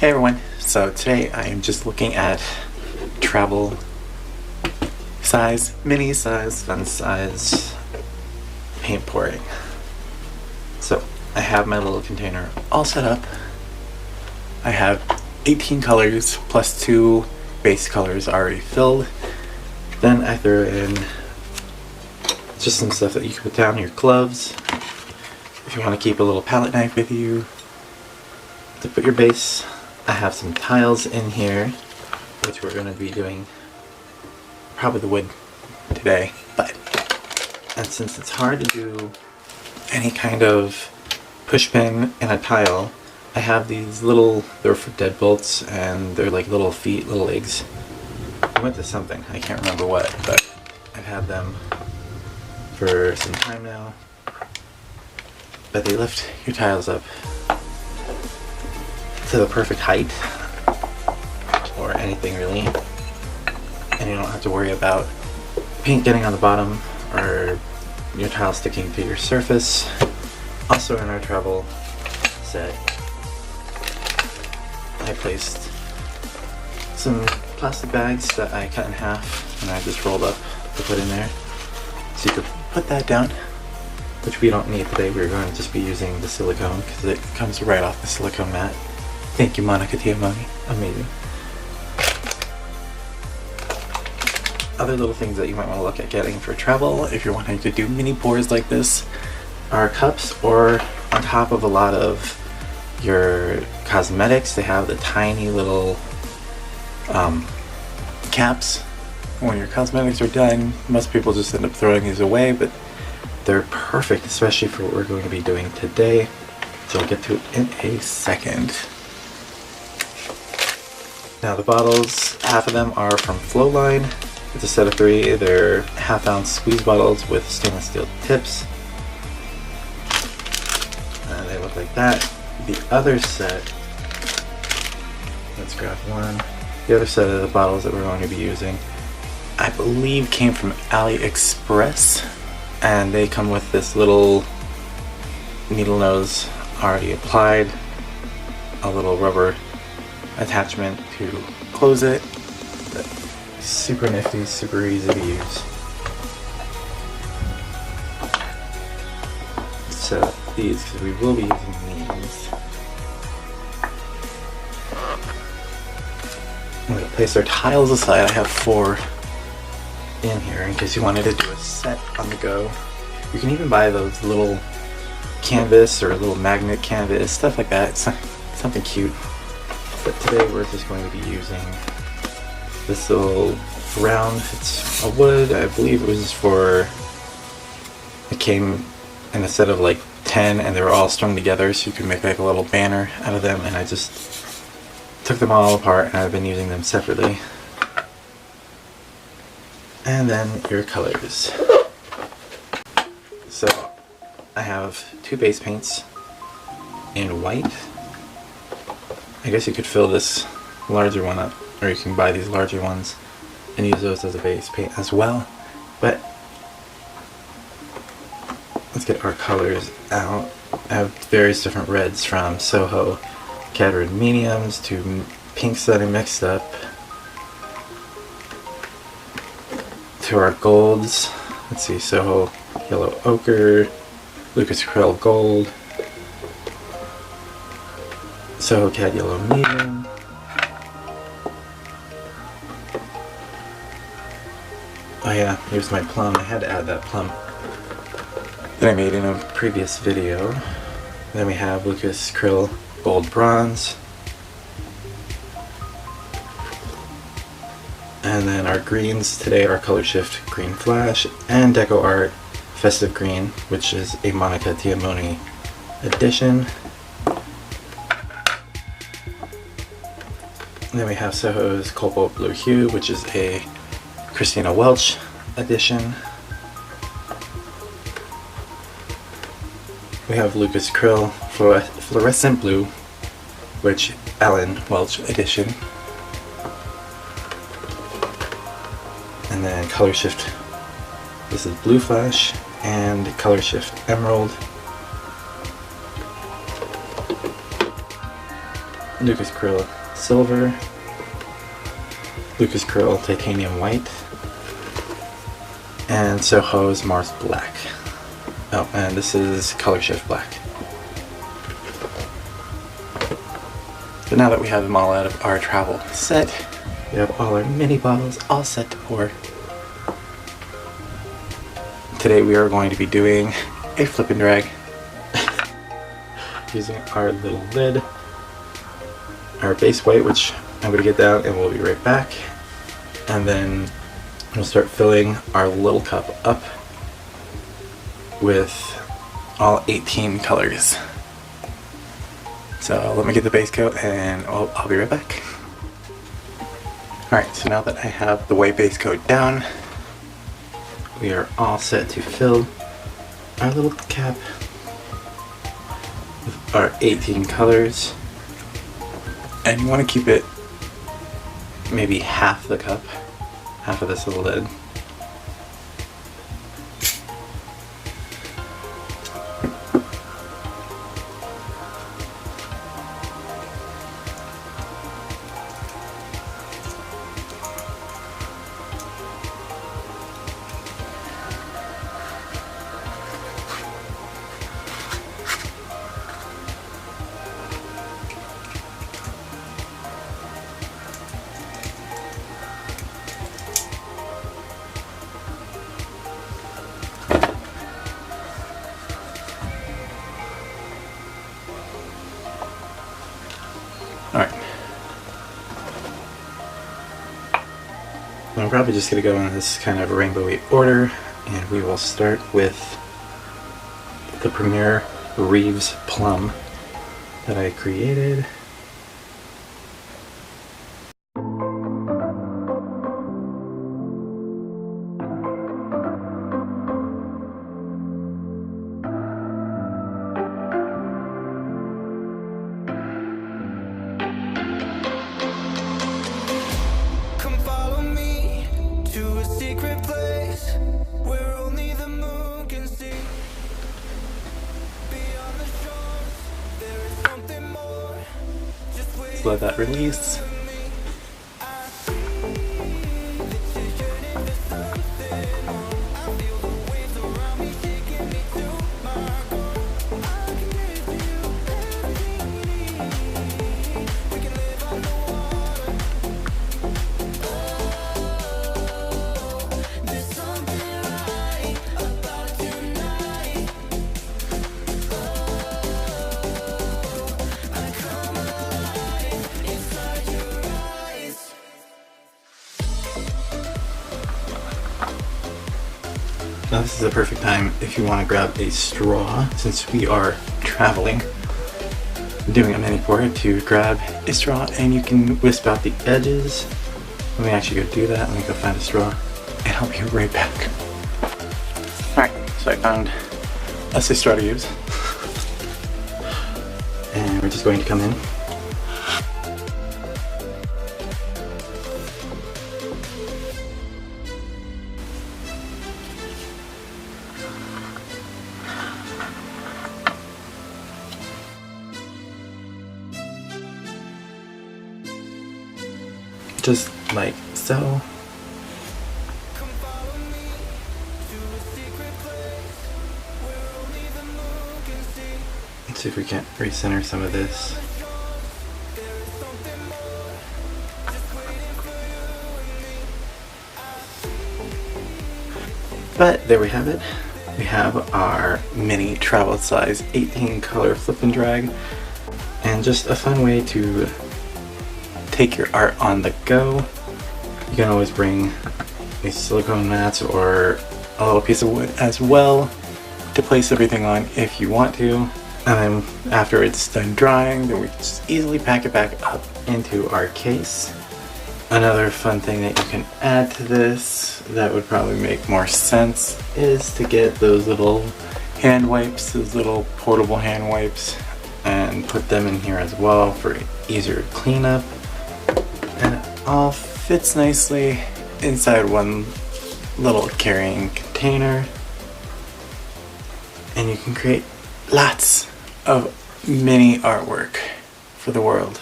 Hey everyone, so today I am just looking at travel size, mini size, fun size paint pouring. So I have my little container all set up. I have 18 colors plus 2 base colors already filled. Then I throw in just some stuff that you can put down, your gloves. If you want to keep a little palette knife with you to put your base. I have some tiles in here, which we're going to be doing probably the wood today, and since it's hard to do any kind of push pin in a tile, I have these little, they're for deadbolts, and they're like little feet, little legs. I went to something, I can't remember what, but I've had them for some time now. But they lift your tiles up to the perfect height, or anything really, and you don't have to worry about paint getting on the bottom or your tile sticking to your surface. Also in our travel set, I placed some plastic bags that I cut in half and I just rolled up to put in there, so you could put that down, which we don't need today. We're going to just be using the silicone because it comes right off the silicone mat. Thank you, Nate.cerami. Amazing. Other little things that you might want to look at getting for travel if you're wanting to do mini pours like this are cups, or on top of a lot of your cosmetics, they have the tiny little caps. When your cosmetics are done, most people just end up throwing these away, but they're perfect, especially for what we're going to be doing today. So I'll get to it in a second. Now the bottles, half of them are from Flowline. It's a set of 3. They're half-ounce squeeze bottles with stainless steel tips. And they look like that. The other set, let's grab one. The other set of the bottles that we're going to be using, I believe came from AliExpress. And they come with this little needle nose already applied, a little rubber attachment to close it. Super nifty, super easy to use. Set up these because we will be using these. I'm going to place our tiles aside. I have 4 in here in case you wanted to do a set on the go. You can even buy those little canvas or little magnet canvas, stuff like that. It's something cute. But today we're just going to be using this little round, it's a wood, I believe it was it came in a set of like 10 and they were all strung together so you could make like a little banner out of them, and I just took them all apart and I've been using them separately. And then your colors. So I have 2 base paints in white. I guess you could fill this larger one up, or you can buy these larger ones and use those as a base paint as well. But let's get our colors out. I have various different reds, from Soho Cad Red mediums to pinks that I mixed up, to our golds. Let's see, Soho Yellow Ochre, Lucas Krill Gold, Soho Cad Yellow Medium, oh yeah, here's my plum. I had to add that plum that I made in a previous video. Then we have Lucas Krill Gold Bronze. And then our greens today are Color Shift Green Flash and Deco Art Festive Green, which is a Monica Tiamoni edition. And then we have Soho's Cobalt Blue Hue, which is a Christina Welch edition. We have Lucas Krill Fluorescent Blue, which Alan Welch edition. And then Color Shift, this is Blue Flash, and Color Shift Emerald. Lucas Krill Silver, Lucas Krill Titanium White, and Soho's Mars Black. Oh, and this is Color Shift Black. So now that we have them all out of our travel set, we have all our mini bottles all set to pour. Today we are going to be doing a flip and drag using our little lid, our base white, which I'm going to get down and we'll be right back. And then we'll start filling our little cup up with all 18 colors. So let me get the base coat and I'll be right back. Alright, so now that I have the white base coat down, we are all set to fill our little cap with our 18 colors. And you want to keep it maybe half the cup, half of this little lid. Alright. I'm probably just going to go in this kind of rainbowy order, and we will start with the Premier Reeves Plum that I created. Let that release. Now this is the perfect time if you want to grab a straw, since we are traveling, doing a mini pour, to grab a straw and you can wisp out the edges. Let me actually go do that. Let me go find a straw and I'll be right back. Alright, so I found us a straw to use. And we're just going to come in. Just like so. Let's see if we can't recenter some of this. But there we have it. We have our mini travel size 18 color flip and drag, and just a fun way to take your art on the go. You can always bring these silicone mats or a little piece of wood as well to place everything on if you want to. And then after it's done drying, then we can just easily pack it back up into our case. Another fun thing that you can add to this that would probably make more sense is to get those little hand wipes, those little portable hand wipes, and put them in here as well for easier cleanup. And it all fits nicely inside one little carrying container, and you can create lots of mini artwork for the world.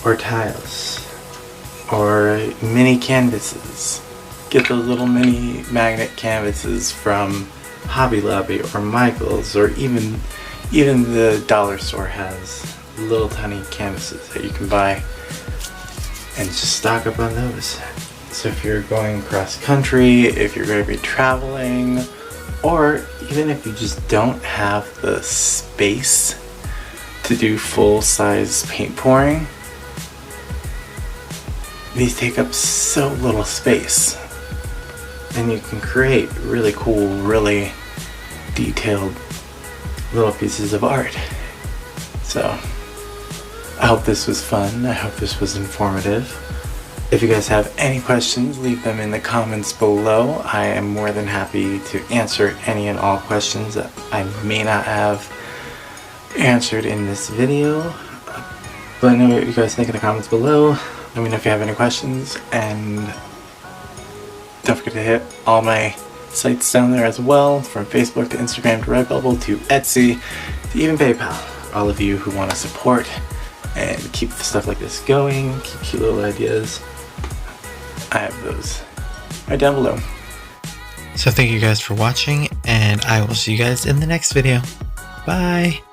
or tiles or mini canvases. Get those little mini magnet canvases from Hobby Lobby or Michael's, or even the dollar store has little tiny canvases that you can buy and just stock up on those. So if you're going cross country, if you're going to be traveling, or even if you just don't have the space to do full-size paint pouring, these take up so little space, and you can create really cool, really detailed little pieces of art. So I hope this was fun. I hope this was informative. If you guys have any questions, leave them in the comments below. I am more than happy to answer any and all questions that I may not have answered in this video. But let me know what you guys think in the comments below. Let me know if you have any questions, and don't forget to hit all my sites down there as well, from Facebook to Instagram to Redbubble to Etsy to even PayPal. All of you who want to support and keep stuff like this going, keep cute little ideas, I have those right down below. So thank you guys for watching, and I will see you guys in the next video. Bye!